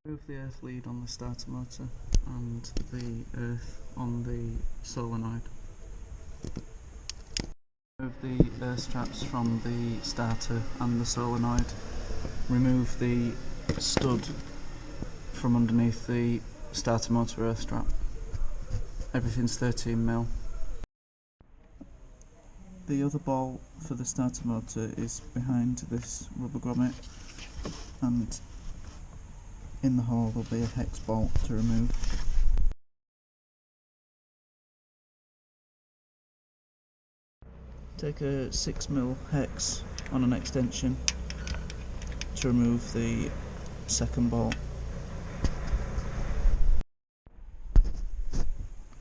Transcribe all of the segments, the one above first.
Remove the earth lead on the starter motor and the earth on the solenoid. Remove the earth straps from the starter and the solenoid. Remove the stud from underneath the starter motor earth strap. Everything's 13mm. The other ball for the starter motor is behind this rubber grommet, and in the hole there'll be a hex bolt to remove. Take a 6mm hex on an extension to remove the second bolt.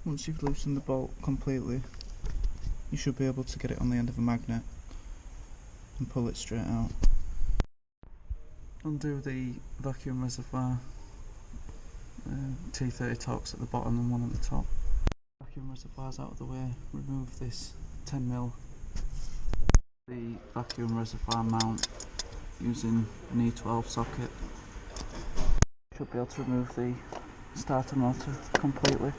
Once you've loosened the bolt completely, you should be able to get it on the end of a magnet and pull it straight out. Undo the vacuum reservoir T30 Torx at the bottom and one at the top. Vacuum reservoir's out of the way. Remove this 10mm the vacuum reservoir mount using an E12 socket. Should be able to remove the starter motor completely.